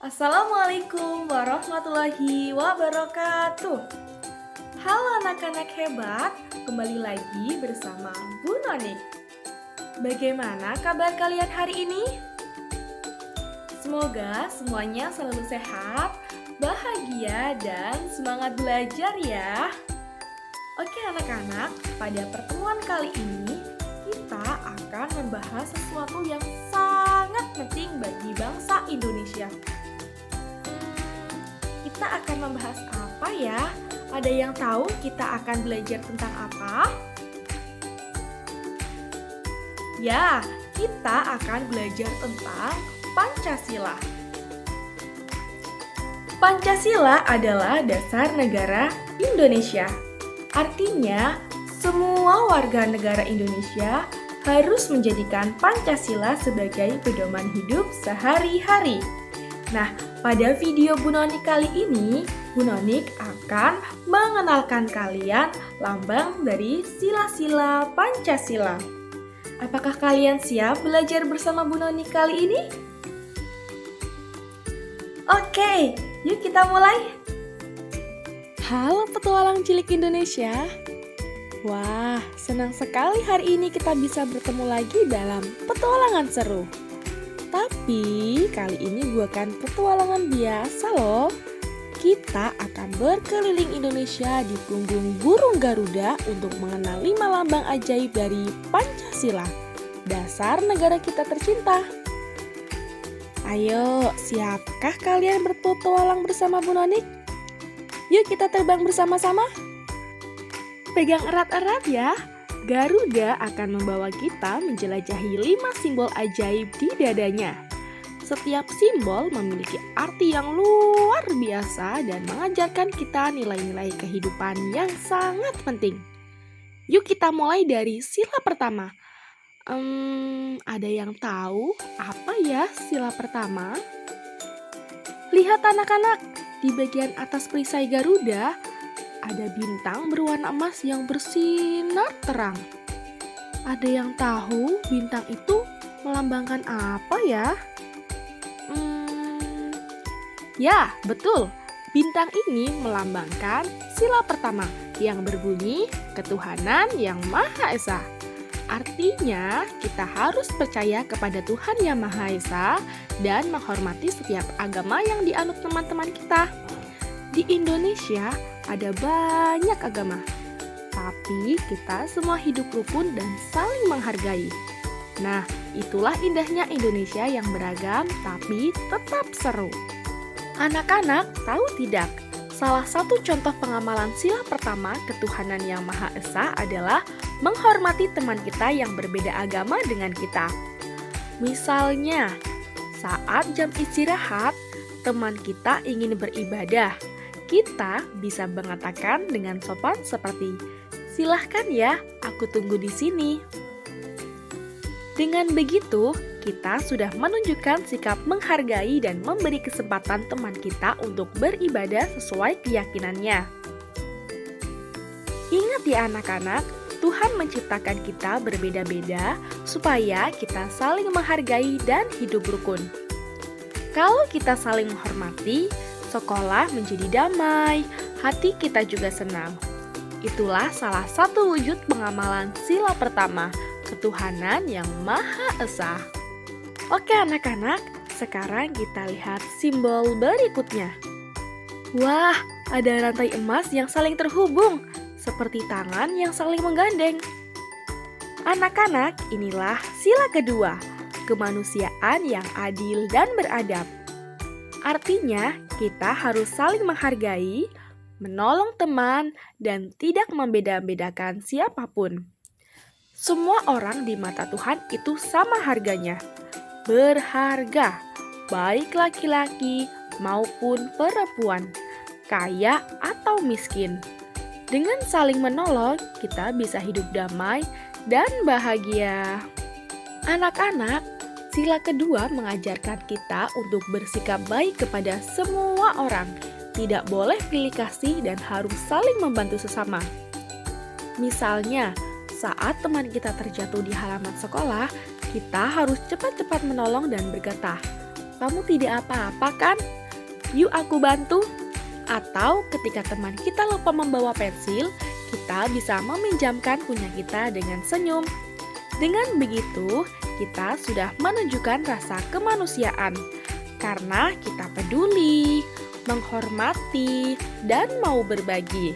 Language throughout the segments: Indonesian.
Assalamualaikum warahmatullahi wabarakatuh. Halo anak-anak hebat, kembali lagi bersama Bu Noni. Bagaimana kabar kalian hari ini? Semoga semuanya selalu sehat, bahagia, dan semangat belajar ya. Oke anak-anak, pada pertemuan kali ini kita akan membahas sesuatu yang sangat penting bagi bangsa Indonesia. Kita akan membahas apa ya? Ada yang tahu kita akan belajar tentang apa? Ya, kita akan belajar tentang Pancasila. Pancasila adalah dasar negara Indonesia. Artinya, semua warga negara Indonesia harus menjadikan Pancasila sebagai pedoman hidup sehari-hari. Nah, pada video Bu Nonik kali ini, Bu Nonik akan mengenalkan kalian lambang dari sila-sila Pancasila. Apakah kalian siap belajar bersama Bu Nonik kali ini? Oke, yuk kita mulai. Halo petualang cilik Indonesia. Wah, senang sekali hari ini kita bisa bertemu lagi dalam petualangan seru. Tapi kali ini bukan petualangan biasa loh. Kita akan berkeliling Indonesia di punggung burung Garuda untuk mengenal 5 lambang ajaib dari Pancasila, dasar negara kita tercinta. Ayo, siapkah kalian berpetualang bersama Bu Nonik? Yuk kita terbang bersama-sama. Pegang erat-erat ya. Garuda akan membawa kita menjelajahi 5 simbol ajaib di dadanya. Setiap simbol memiliki arti yang luar biasa dan mengajarkan kita nilai-nilai kehidupan yang sangat penting. Yuk kita mulai dari sila pertama. Ada yang tahu apa ya sila pertama? Lihat anak-anak, di bagian atas perisai Garuda ada bintang berwarna emas yang bersinar terang. Ada yang tahu bintang itu melambangkan apa ya? Ya, betul. Bintang ini melambangkan sila pertama yang berbunyi ketuhanan yang Maha Esa. Artinya, kita harus percaya kepada Tuhan yang Maha Esa dan menghormati setiap agama yang dianut teman-teman kita. Di Indonesia ada banyak agama, tapi kita semua hidup rukun dan saling menghargai. Nah, itulah indahnya Indonesia yang beragam tapi tetap seru. Anak-anak, tahu tidak? Salah satu contoh pengamalan sila pertama ketuhanan yang Maha Esa adalah menghormati teman kita yang berbeda agama dengan kita. Misalnya, saat jam istirahat, teman kita ingin beribadah. Kita bisa mengatakan dengan sopan seperti, "Silahkan ya, aku tunggu di sini." Dengan begitu, kita sudah menunjukkan sikap menghargai dan memberi kesempatan teman kita untuk beribadah sesuai keyakinannya. Ingat ya anak-anak, Tuhan menciptakan kita berbeda-beda supaya kita saling menghargai dan hidup rukun. Kalau kita saling menghormati, sekolah menjadi damai, hati kita juga senang. Itulah salah satu wujud pengamalan sila pertama, ketuhanan yang Maha Esa. Oke anak-anak, sekarang kita lihat simbol berikutnya. Wah, ada rantai emas yang saling terhubung, seperti tangan yang saling menggandeng. Anak-anak, inilah sila kedua, kemanusiaan yang adil dan beradab. Artinya, kita harus saling menghargai, menolong teman, dan tidak membeda-bedakan siapapun. Semua orang di mata Tuhan itu sama harganya, berharga, baik laki-laki maupun perempuan, kaya atau miskin. Dengan saling menolong, kita bisa hidup damai dan bahagia. Anak-anak, sila kedua mengajarkan kita untuk bersikap baik kepada semua orang. Tidak boleh pilih kasih dan harus saling membantu sesama. Misalnya, saat teman kita terjatuh di halaman sekolah, kita harus cepat-cepat menolong dan berkata, kamu tidak apa-apa kan? Yuk aku bantu. Atau ketika teman kita lupa membawa pensil, kita bisa meminjamkan punya kita dengan senyum. Dengan begitu, kita sudah menunjukkan rasa kemanusiaan karena kita peduli, menghormati, dan mau berbagi.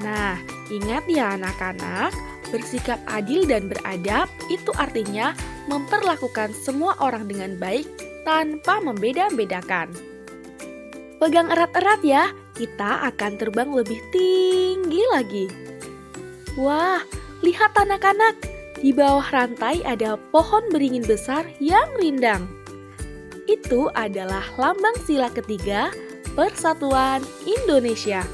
Nah, ingat ya anak-anak, bersikap adil dan beradab itu artinya memperlakukan semua orang dengan baik tanpa membeda-bedakan. Pegang erat-erat ya, kita akan terbang lebih tinggi lagi. Wah, lihat anak-anak, di bawah rantai ada pohon beringin besar yang rindang. Itu adalah lambang sila ketiga Persatuan Indonesia.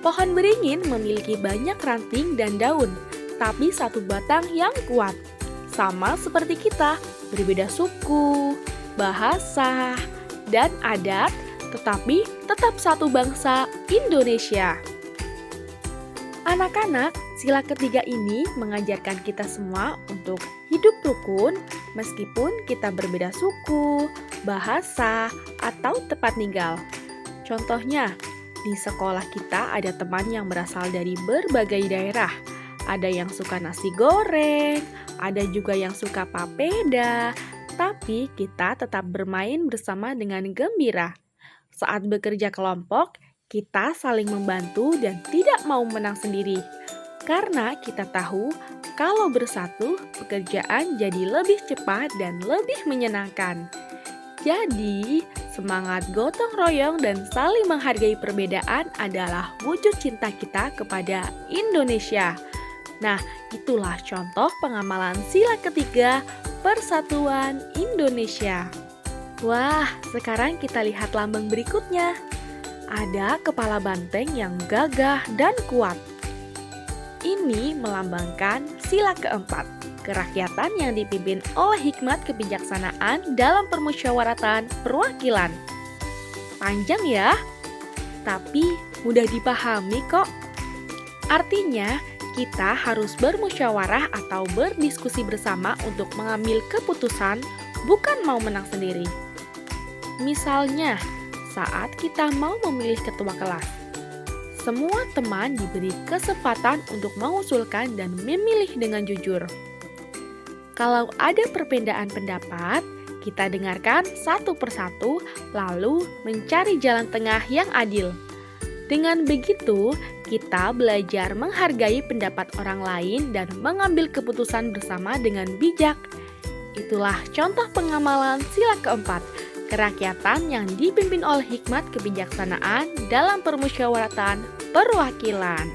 Pohon beringin memiliki banyak ranting dan daun, tapi satu batang yang kuat. Sama seperti kita, berbeda suku, bahasa, dan adat, tetapi tetap satu bangsa Indonesia. Anak-anak, sila ketiga ini mengajarkan kita semua untuk hidup rukun meskipun kita berbeda suku, bahasa, atau tempat tinggal. Contohnya, di sekolah kita ada teman yang berasal dari berbagai daerah. Ada yang suka nasi goreng, ada juga yang suka papeda, tapi kita tetap bermain bersama dengan gembira. Saat bekerja kelompok, kita saling membantu dan tidak mau menang sendiri. Karena kita tahu kalau bersatu, pekerjaan jadi lebih cepat dan lebih menyenangkan. Jadi, semangat gotong royong dan saling menghargai perbedaan adalah wujud cinta kita kepada Indonesia. Nah, itulah contoh pengamalan sila ketiga Persatuan Indonesia. Wah, sekarang kita lihat lambang berikutnya. Ada kepala banteng yang gagah dan kuat. Ini melambangkan sila keempat, kerakyatan yang dipimpin oleh hikmat kebijaksanaan dalam permusyawaratan perwakilan. Panjang ya, tapi mudah dipahami kok. Artinya, kita harus bermusyawarah atau berdiskusi bersama untuk mengambil keputusan, bukan mau menang sendiri. Misalnya, saat kita mau memilih ketua kelas, semua teman diberi kesempatan untuk mengusulkan dan memilih dengan jujur. Kalau ada perbedaan pendapat, kita dengarkan satu persatu, lalu mencari jalan tengah yang adil. Dengan begitu, kita belajar menghargai pendapat orang lain dan mengambil keputusan bersama dengan bijak. Itulah contoh pengamalan sila keempat, kerakyatan yang dipimpin oleh hikmat kebijaksanaan dalam permusyawaratan perwakilan.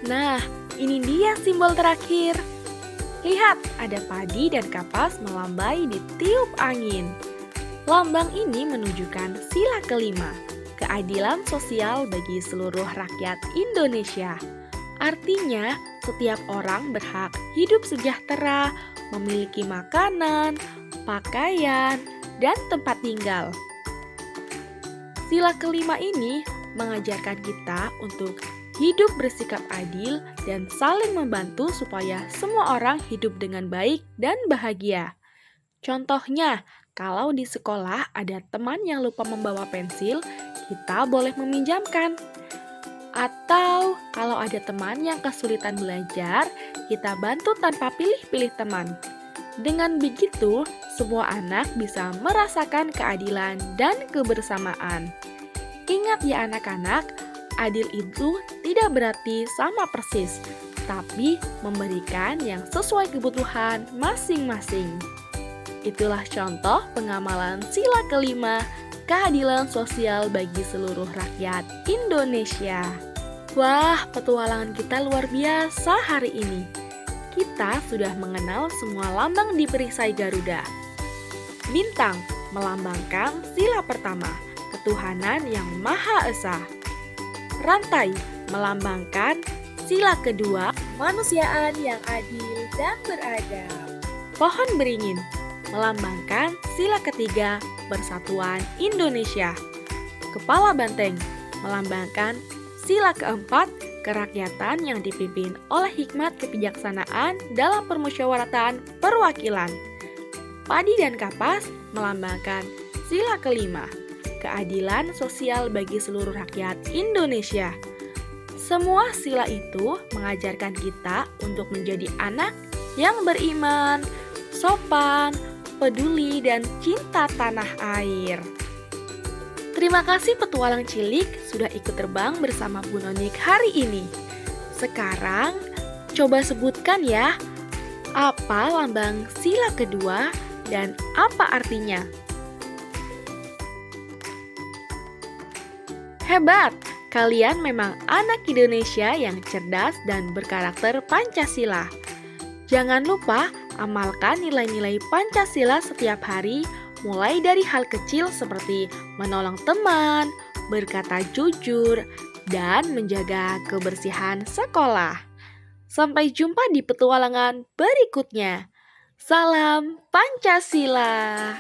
Nah, ini dia simbol terakhir. Lihat, ada padi dan kapas melambai di tiup angin. Lambang ini menunjukkan sila kelima, keadilan sosial bagi seluruh rakyat Indonesia. Artinya, setiap orang berhak hidup sejahtera, memiliki makanan, pakaian, dan tempat tinggal. Sila kelima ini mengajarkan kita untuk hidup bersikap adil dan saling membantu supaya semua orang hidup dengan baik dan bahagia. Contohnya, kalau di sekolah ada teman yang lupa membawa pensil, kita boleh meminjamkan. Atau kalau ada teman yang kesulitan belajar, kita bantu tanpa pilih-pilih teman. Dengan begitu, semua anak bisa merasakan keadilan dan kebersamaan. Ingat ya anak-anak, adil itu tidak berarti sama persis, tapi memberikan yang sesuai kebutuhan masing-masing. Itulah contoh pengamalan sila kelima, keadilan sosial bagi seluruh rakyat Indonesia. Wah, petualangan kita luar biasa hari ini. Kita sudah mengenal semua lambang di perisai Garuda. Bintang melambangkan sila pertama, ketuhanan yang Maha Esa. Rantai melambangkan sila kedua, kemanusiaan yang adil dan beradab. Pohon beringin melambangkan sila ketiga, Persatuan Indonesia. Kepala banteng melambangkan sila keempat, kerakyatan yang dipimpin oleh hikmat kebijaksanaan dalam permusyawaratan perwakilan. Padi dan kapas melambangkan sila kelima, keadilan sosial bagi seluruh rakyat Indonesia. Semua sila itu mengajarkan kita untuk menjadi anak yang beriman, sopan, peduli, dan cinta tanah air. Terima kasih petualang cilik sudah ikut terbang bersama Bu Nonik hari ini. Sekarang, coba sebutkan ya, apa lambang sila kedua dan apa artinya? Hebat! Kalian memang anak Indonesia yang cerdas dan berkarakter Pancasila. Jangan lupa amalkan nilai-nilai Pancasila setiap hari, mulai dari hal kecil seperti menolong teman, berkata jujur, dan menjaga kebersihan sekolah. Sampai jumpa di petualangan berikutnya. Salam Pancasila!